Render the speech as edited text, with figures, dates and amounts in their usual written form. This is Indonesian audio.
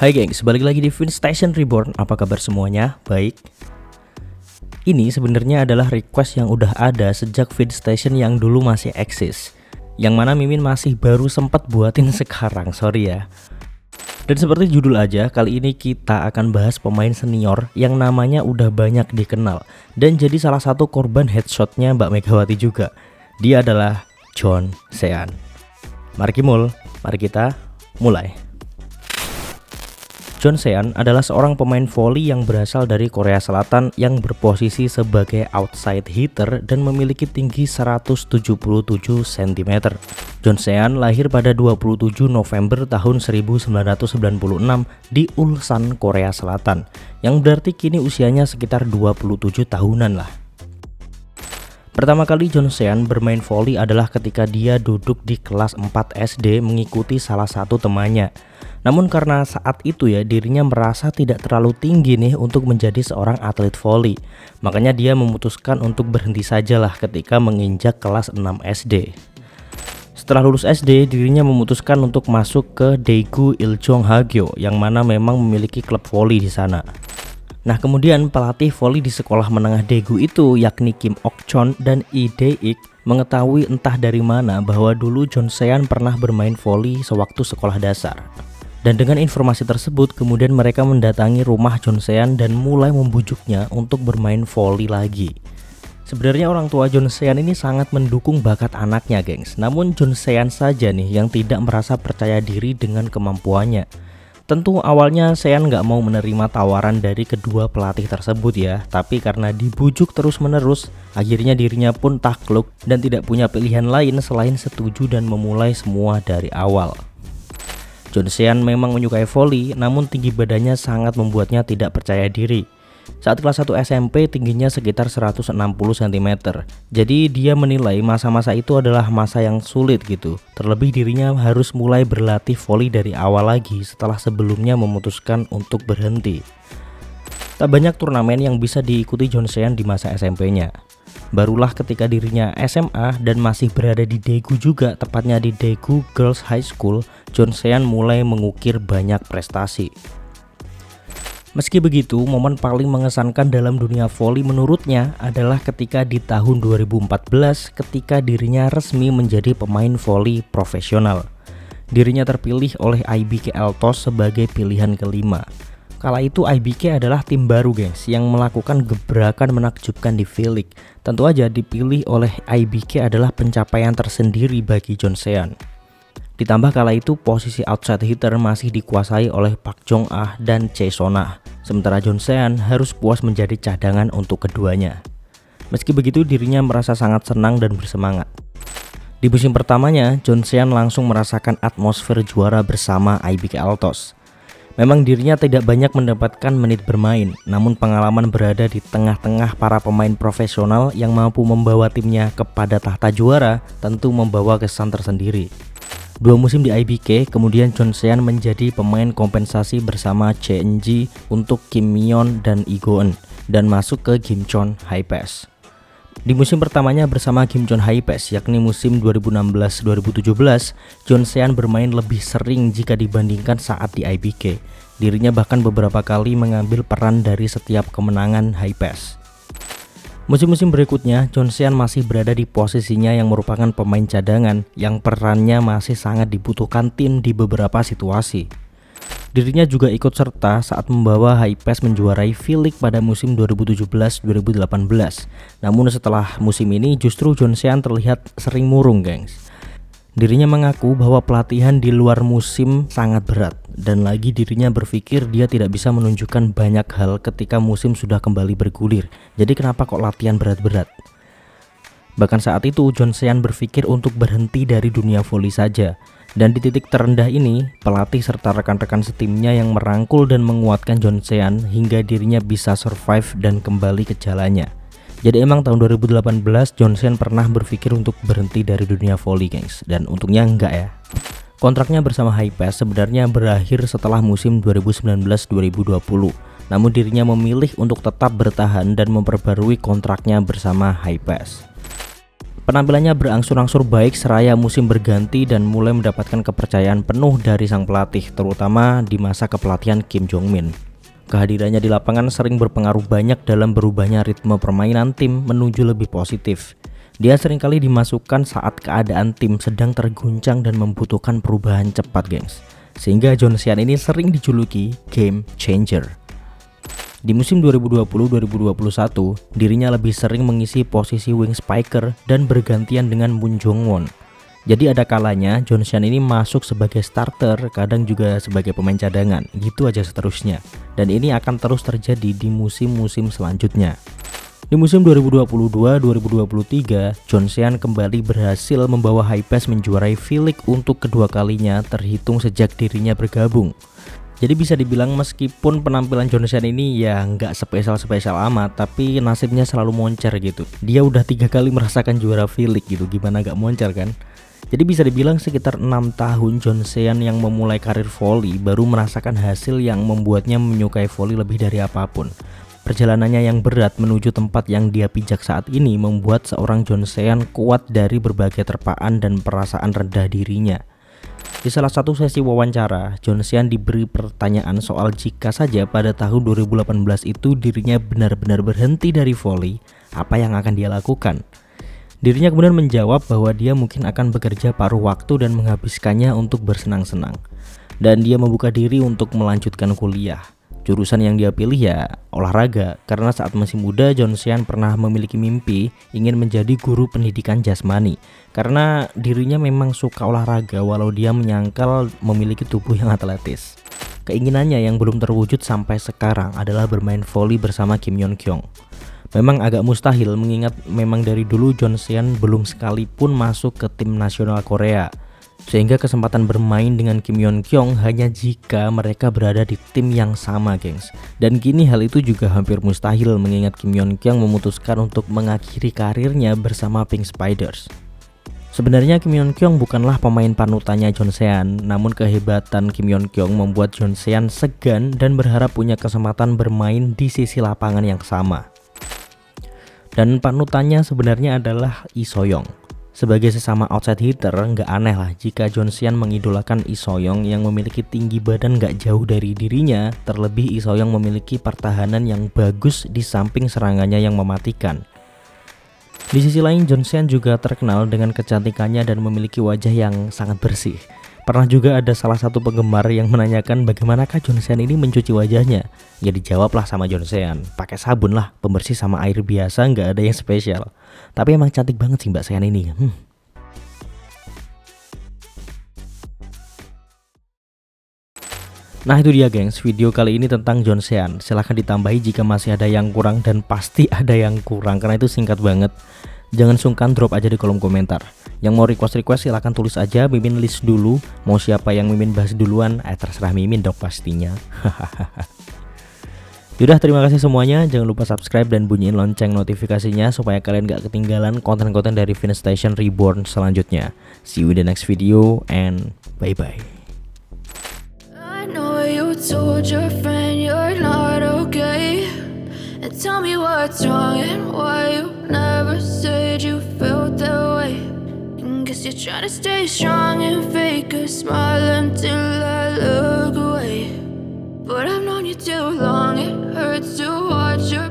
Hai gengs, balik lagi di Vinstation Reborn. Apa kabar semuanya? Baik. Ini sebenarnya adalah request yang udah ada sejak Vinstation yang dulu masih eksis, yang mana Mimin masih baru sempat buatin sekarang, sorry ya. Dan seperti judul aja, kali ini kita akan bahas pemain senior yang namanya udah banyak dikenal dan jadi salah satu korban headshotnya Mbak Megawati juga. Dia adalah John Sean. Mari kita mulai. John Sean adalah seorang pemain voli yang berasal dari Korea Selatan yang berposisi sebagai outside hitter dan memiliki tinggi 177 cm. John Sean lahir pada 27 November tahun 1996 di Ulsan, Korea Selatan, yang berarti kini usianya sekitar 27 tahunan lah. Pertama kali John Sean bermain voli adalah ketika dia duduk di kelas 4 SD mengikuti salah satu temannya. Namun karena saat itu ya dirinya merasa tidak terlalu tinggi nih untuk menjadi seorang atlet voli. Makanya dia memutuskan untuk berhenti sajalah ketika menginjak kelas 6 SD. Setelah lulus SD, dirinya memutuskan untuk masuk ke Daegu Iljeong Hagyo yang mana memang memiliki klub voli di sana. Nah, kemudian pelatih voli di sekolah menengah Daegu itu yakni Kim Ok-chon dan Lee Dae-ik mengetahui entah dari mana bahwa dulu John Seon pernah bermain voli sewaktu sekolah dasar. Dan dengan informasi tersebut kemudian mereka mendatangi rumah John Seon dan mulai membujuknya untuk bermain voli lagi. Sebenarnya orang tua John Seon ini sangat mendukung bakat anaknya, gengs. Namun John Seon saja nih yang tidak merasa percaya diri dengan kemampuannya. Tentu awalnya Seon nggak mau menerima tawaran dari kedua pelatih tersebut ya, tapi karena dibujuk terus-menerus, akhirnya dirinya pun takluk dan tidak punya pilihan lain selain setuju dan memulai semua dari awal. John Seon memang menyukai voli, namun tinggi badannya sangat membuatnya tidak percaya diri. Saat kelas 1 SMP tingginya sekitar 160 cm. Jadi dia menilai masa-masa itu adalah masa yang sulit gitu. Terlebih dirinya harus mulai berlatih voli dari awal lagi setelah sebelumnya memutuskan untuk berhenti. Tak banyak turnamen yang bisa diikuti John Seon di masa SMP-nya. Barulah ketika dirinya SMA dan masih berada di Daegu juga, tepatnya di Daegu Girls High School, John Seon mulai mengukir banyak prestasi. Meski begitu, momen paling mengesankan dalam dunia voli menurutnya adalah ketika di tahun 2014 ketika dirinya resmi menjadi pemain voli profesional. Dirinya terpilih oleh IBK Eltos sebagai pilihan kelima. Kala itu IBK adalah tim baru gengs yang melakukan gebrakan menakjubkan di V-League. Tentu aja dipilih oleh IBK adalah pencapaian tersendiri bagi John Seon. Ditambah kala itu posisi outside hitter masih dikuasai oleh Park Jong-ah dan Chae Son-ah. Sementara John Seon harus puas menjadi cadangan untuk keduanya. Meski begitu dirinya merasa sangat senang dan bersemangat. Di musim pertamanya John Seon langsung merasakan atmosfer juara bersama IBK Eltos. Memang dirinya tidak banyak mendapatkan menit bermain, namun pengalaman berada di tengah-tengah para pemain profesional yang mampu membawa timnya kepada tahta juara tentu membawa kesan tersendiri. 2 musim di IBK, kemudian John Seon menjadi pemain kompensasi bersama Chae Eun-ji untuk Kim Mi-yeon dan Lee Go-eun dan masuk ke Gimcheon Hi-Pass. Di musim pertamanya bersama Gimcheon Hi-Pass, yakni musim 2016-2017, John Seon bermain lebih sering jika dibandingkan saat di IBK. Dirinya bahkan beberapa kali mengambil peran dari setiap kemenangan Hi-Pass. Musim-musim berikutnya, John Seon masih berada di posisinya yang merupakan pemain cadangan yang perannya masih sangat dibutuhkan tim di beberapa situasi. Dirinya juga ikut serta saat membawa Hi-Pass menjuarai V-League pada musim 2017-2018. Namun setelah musim ini justru John Seon terlihat sering murung, gengs. Dirinya mengaku bahwa pelatihan di luar musim sangat berat dan lagi dirinya berpikir dia tidak bisa menunjukkan banyak hal ketika musim sudah kembali bergulir. Jadi kenapa kok latihan berat-berat? Bahkan saat itu John Seon berpikir untuk berhenti dari dunia voli saja. Dan di titik terendah ini, pelatih serta rekan-rekan setimnya yang merangkul dan menguatkan John Seon hingga dirinya bisa survive dan kembali ke jalannya. Jadi emang tahun 2018 John Seon pernah berpikir untuk berhenti dari dunia voli, gengs. Dan untungnya enggak ya. Kontraknya bersama Hi-Pass sebenarnya berakhir setelah musim 2019-2020. Namun dirinya memilih untuk tetap bertahan dan memperbarui kontraknya bersama Hi-Pass. Penampilannya berangsur-angsur baik seraya musim berganti dan mulai mendapatkan kepercayaan penuh dari sang pelatih, terutama di masa kepelatihan Kim Jong-min. Kehadirannya di lapangan sering berpengaruh banyak dalam berubahnya ritme permainan tim menuju lebih positif. Dia seringkali dimasukkan saat keadaan tim sedang terguncang dan membutuhkan perubahan cepat, gengs. Sehingga John Sean ini sering dijuluki game changer. Di musim 2020-2021, dirinya lebih sering mengisi posisi wing spiker dan bergantian dengan Moon Jong-won. Jadi ada kalanya John Sean ini masuk sebagai starter, kadang juga sebagai pemain cadangan, gitu aja seterusnya. Dan ini akan terus terjadi di musim-musim selanjutnya. Di musim 2022-2023, John Sean kembali berhasil membawa Hipaes menjuarai V-League untuk kedua kalinya terhitung sejak dirinya bergabung. Jadi bisa dibilang meskipun penampilan John Sean ini ya nggak spesial-spesial amat, tapi nasibnya selalu moncer gitu. Dia udah 3 kali merasakan juara V-League gitu, gimana nggak moncer kan? Jadi bisa dibilang sekitar 6 tahun John Sean yang memulai karir volley baru merasakan hasil yang membuatnya menyukai volley lebih dari apapun. Perjalanannya yang berat menuju tempat yang dia pijak saat ini membuat seorang John Sean kuat dari berbagai terpaan dan perasaan rendah dirinya. Di salah satu sesi wawancara, John Sean diberi pertanyaan soal jika saja pada tahun 2018 itu dirinya benar-benar berhenti dari volley, apa yang akan dia lakukan? Dirinya kemudian menjawab bahwa dia mungkin akan bekerja paruh waktu dan menghabiskannya untuk bersenang-senang. Dan dia membuka diri untuk melanjutkan kuliah. Jurusan yang dia pilih ya olahraga, karena saat masih muda John Sean pernah memiliki mimpi ingin menjadi guru pendidikan jasmani. Karena dirinya memang suka olahraga walau dia menyangkal memiliki tubuh yang atletis. Keinginannya yang belum terwujud sampai sekarang adalah bermain volley bersama Kim Yeon Kyung. Memang agak mustahil mengingat memang dari dulu John Sean belum sekalipun masuk ke tim nasional Korea. Sehingga kesempatan bermain dengan Kim Yeon Kyung hanya jika mereka berada di tim yang sama, gengs. Dan kini hal itu juga hampir mustahil mengingat Kim Yeon Kyung memutuskan untuk mengakhiri karirnya bersama Pink Spiders. Sebenarnya Kim Yeon Kyung bukanlah pemain panutannya John Sean, namun kehebatan Kim Yeon Kyung membuat John Sean segan dan berharap punya kesempatan bermain di sisi lapangan yang sama. Dan panutannya sebenarnya adalah Lee So-young. Sebagai sesama outside hitter, nggak aneh lah jika John Sean mengidolakan Lee So-young yang memiliki tinggi badan nggak jauh dari dirinya, terlebih Lee So-young memiliki pertahanan yang bagus di samping serangannya yang mematikan. Di sisi lain, John Sean juga terkenal dengan kecantikannya dan memiliki wajah yang sangat bersih. Pernah juga ada salah satu penggemar yang menanyakan bagaimanakah John Sean ini mencuci wajahnya. Ya dijawablah sama John Sean, pakai sabun lah, pembersih sama air biasa, nggak ada yang spesial. Tapi emang cantik banget sih Mbak Sean ini. Nah itu dia gengs, video kali ini tentang John Sean. Silahkan ditambahi jika masih ada yang kurang, dan pasti ada yang kurang karena itu singkat banget. Jangan sungkan drop aja di kolom komentar. Yang mau request silahkan tulis aja, Mimin list dulu. Mau siapa yang Mimin bahas duluan, terserah Mimin dong pastinya. Yaudah, terima kasih semuanya. Jangan lupa subscribe dan bunyiin lonceng notifikasinya supaya kalian gak ketinggalan konten-konten dari Vince Station Reborn selanjutnya. See you in the next video and bye bye. I know you told your friend you're not okay, and tell me what's wrong and why you never said you felt that way. And guess you're trying to stay strong and fake a smile until I look away. But I've known you too long, it hurts to watch your